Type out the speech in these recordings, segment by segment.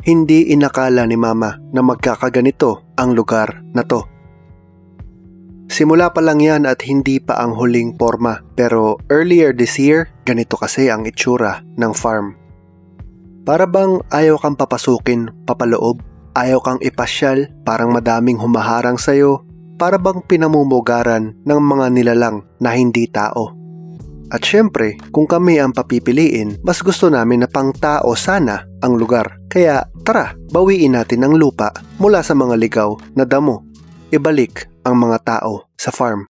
Hindi inakala ni Mama na magkakaganito ang lugar na to. Simula pa lang yan at hindi pa ang huling forma, pero earlier this year, ganito kasi ang itsura ng farm. Para bang ayaw kang papasukin papaloob, ayaw kang ipasyal, parang madaming humaharang sa'yo, para bang pinamumugaran ng mga nilalang na hindi tao. At syempre, kung kami ang papipiliin, mas gusto namin na pang tao sana ang lugar. Kaya tara, bawiin natin ang lupa mula sa mga ligaw na damo. Ibalik ang mga tao sa farm.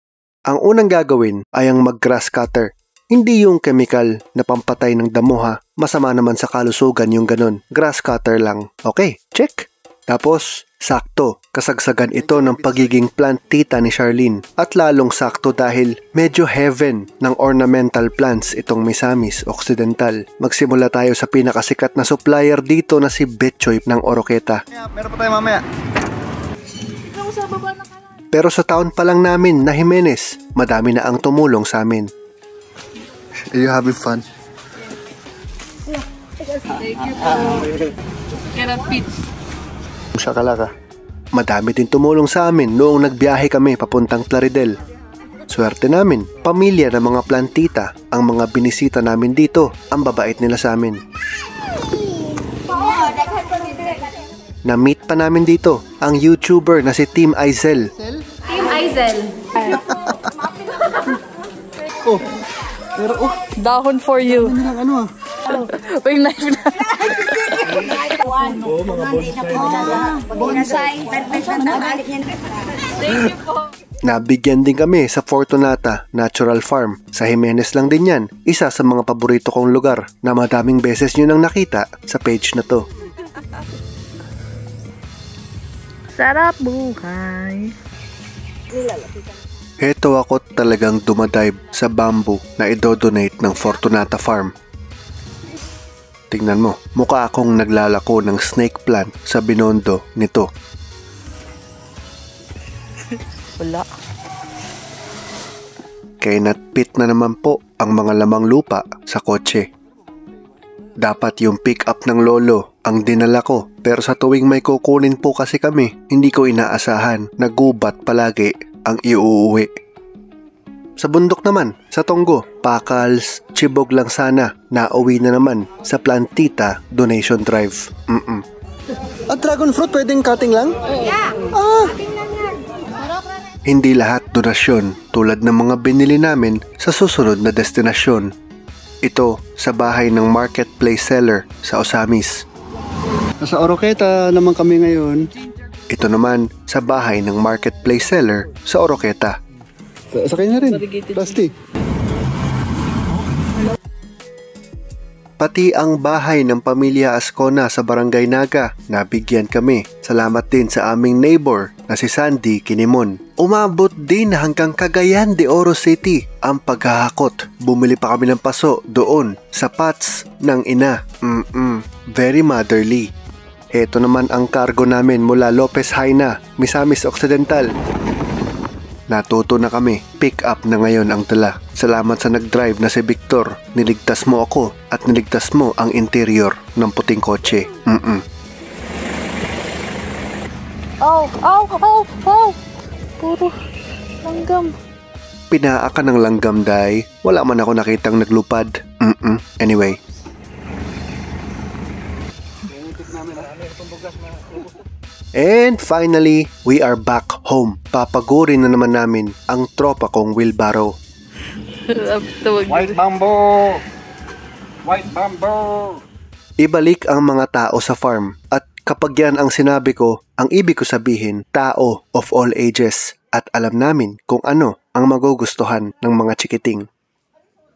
Ang unang gagawin ay ang mag-grass cutter. Hindi yung chemical na pampatay ng damo ha. Masama naman sa kalusugan yung ganun. Grass cutter lang. Okay, check. Tapos, sakto, kasagsagan ito ng pagiging plant tita ni Charlene. At lalong sakto dahil medyo heaven ng ornamental plants itong Misamis Occidental. Magsimula tayo sa pinakasikat na supplier dito na si Betchoy ng Oroqueta. Meron pa tayo mamaya. Pero sa taon pa lang namin na Jimenez, madami na ang tumulong sa amin. Are you having fun? Thank you po. Get a pitch. Shakalaka. Madami din tumulong sa amin noong nagbiyahe kami papuntang Plaridel. Swerte namin, pamilya ng mga plantita ang mga binisita namin dito. Ang babait nila sa amin. Na-meet pa namin dito ang YouTuber na si Team Aizel. Team Aizel. Oh, pero Dahon for you. ano May knife na. Bonsai. Thank you po. Nabigyan din kami sa Fortunata Natural Farm. Sa Jimenez lang din yan. Isa sa mga paborito kong lugar na madaming beses nyo nang nakita sa page na to. Sarap buhay. Heto ako talagang dumadive sa bamboo na idodonate ng Fortunata Farm. Tingnan mo, mukha akong naglalako ng snake plant sa binondo nito. Wala. Kaya natpit na naman po ang mga lamang lupa sa kotse. Dapat yung pick up ng lolo ang dinala ko, pero sa tuwing may kukunin po kasi kami, hindi ko inaasahan na gubat palagi ang iuuwi. Sa bundok naman, sa Tonggo, Pakals, Chibog lang sana, nauwi na naman sa Plantita Donation Drive. At dragon fruit pwedeng cutting lang? Yeah. Hindi lahat donasyon tulad ng mga binili namin sa susunod na destinasyon. Ito sa bahay ng marketplace seller sa Osamis. Nasa Oroqueta naman kami ngayon. Ito naman sa bahay ng marketplace seller sa Oroqueta. Sakay na rin. Plasti. Pati ang bahay ng pamilya Ascona sa Barangay Naga, nabigyan kami. Salamat din sa aming neighbor na si Sandy Kinimon. Umabot din hanggang Cagayan de Oro City ang paghahakot. Bumili pa kami ng paso doon sa Pats ng ina. Very motherly. Heto naman ang cargo namin mula Lopez Haina, Misamis Occidental. Natuto na kami, pick up na ngayon ang tala. Salamat sa nag-drive na si Victor. Niligtas mo ako at niligtas mo ang interior ng puting kotse. Oh. Puro langgam. Pinaaka ng langgam, day. Wala man ako nakitang naglupad. Anyway. And finally, we are back home. Papagurin na naman namin ang tropa kong wheelbarrow. White bamboo! White bamboo! Ibalik ang mga tao sa farm. At kapag yan ang sinabi ko, ang ibig ko sabihin, tao of all ages. At alam namin kung ano ang magugustuhan ng mga chikiting.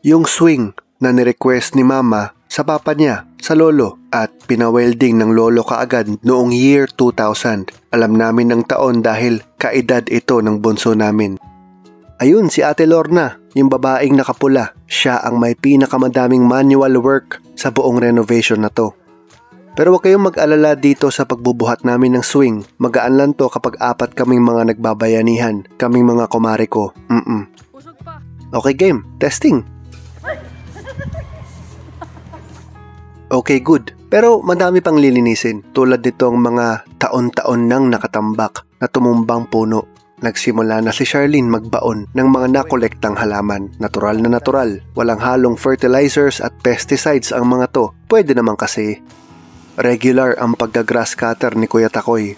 Yung swing na nirequest ni Mama sa papa niya, sa lolo, at pinawelding ng lolo kaagad noong year 2000. Alam namin ng taon dahil kaedad ito ng bunso namin. Ayun si Ate Lorna, yung babaeng nakapula. Siya ang may pinakamadaming manual work sa buong renovation na to. Pero huwag kayong mag-alala dito sa pagbubuhat namin ng swing. Magaan lang to kapag apat kaming mga nagbabayanihan, kaming mga kumare ko. Okay game, testing. Okay, good. Pero madami pang lilinisin tulad nitong mga taon-taon nang nakatambak na tumumbang puno. Nagsimula na si Charlene magbaon ng mga nakolektang halaman. Natural na natural. Walang halong fertilizers at pesticides ang mga to. Pwede naman kasi. Regular ang pagga-grass cutter ni Kuya Takoy.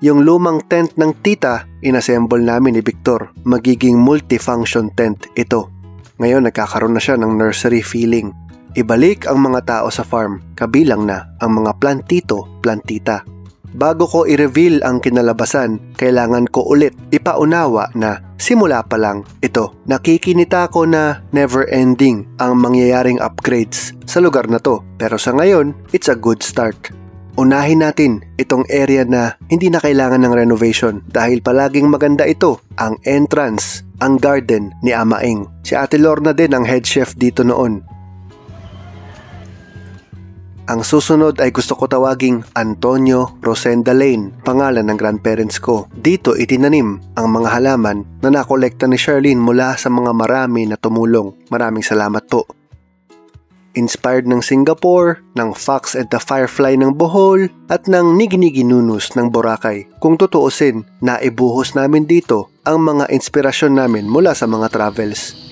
Yung lumang tent ng tita, inassemble namin ni Victor. Magiging multifunction tent ito. Ngayon nagkakaroon na siya ng nursery feeling. Ibalik ang mga tao sa farm, kabilang na ang mga plantito, plantita. Bago ko i-reveal ang kinalabasan, kailangan ko ulit ipaunawa na simula pa lang ito. Nakikinita ko na never-ending ang mangyayaring upgrades sa lugar na to. Pero sa ngayon, it's a good start. Unahin natin itong area na hindi na kailangan ng renovation dahil palaging maganda ito, ang entrance, ang garden ni Ama Ing. Si Ate Lorna din ang head chef dito noon. Ang susunod ay gusto ko tawaging Antonio Rosenda Lane, pangalan ng grandparents ko. Dito itinanim ang mga halaman na nakolekta ni Charlene mula sa mga marami na tumulong. Maraming salamat po. Inspired ng Singapore, ng Fox and the Firefly ng Bohol, at ng Nigi-Nigi Nunus ng Boracay. Kung tutuusin, naibuhos namin dito ang mga inspirasyon namin mula sa mga travels.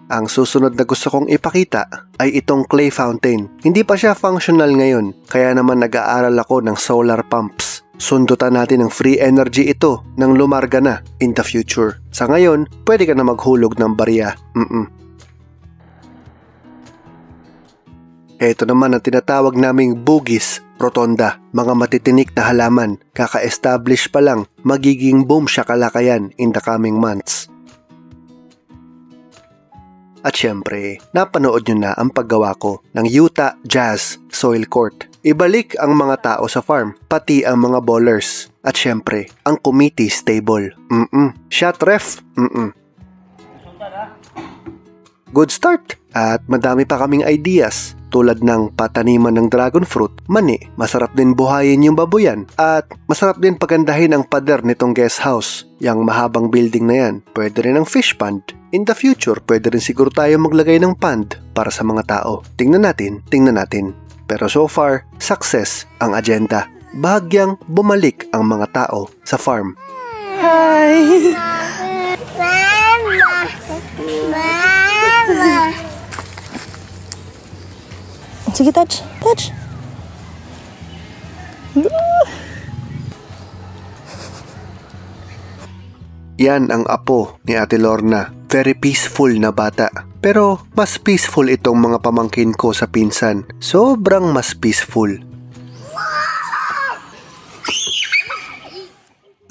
Ang susunod na gusto kong ipakita ay itong clay fountain. Hindi pa siya functional ngayon, kaya naman nag-aaral ako ng solar pumps. Sundutan natin ng free energy ito nang lumarga na in the future. Sa ngayon, pwede ka na maghulog ng barya. Ito naman ang tinatawag naming bugis, rotonda, mga matitinik na halaman. Kaka-establish pa lang, magiging boom shakalaka yan in the coming months. At syempre, napanood nyo na ang paggawa ko ng Utah Jazz Soil Court. Ibalik ang mga tao sa farm, pati ang mga bowlers. At syempre, ang committee stable. Shot ref. Good start. At madami pa kaming ideas. Tulad ng pataniman ng dragon fruit, mani, masarap din buhayin yung baboyan. At masarap din pagandahin ang pader nitong guest house. Yang mahabang building na yan, pwede rin ang fish pond. In the future, pwede rin siguro tayo maglagay ng pond para sa mga tao. Tingnan natin. Pero so far, success ang agenda. Bahagyang bumalik ang mga tao sa farm. Hi! Mama! Sige, touch. Yan ang apo ni Ate Lorna. Very peaceful na bata. Pero mas peaceful itong mga pamangkin ko sa pinsan. Sobrang mas peaceful.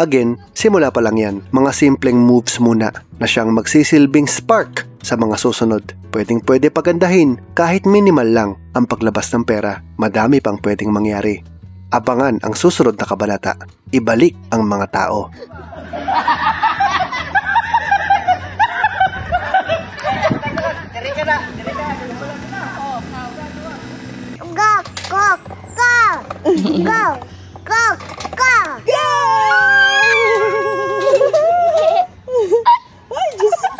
Again, simula pa lang yan. Mga simpleng moves muna na siyang magsisilbing spark sa mga susunod. Pwedeng-pwede pagandahin kahit minimal lang ang paglabas ng pera. Madami pang pwedeng mangyari. Abangan ang susunod na kabanata. Ibalik ang mga tao. Go! Ay, Diyos ko!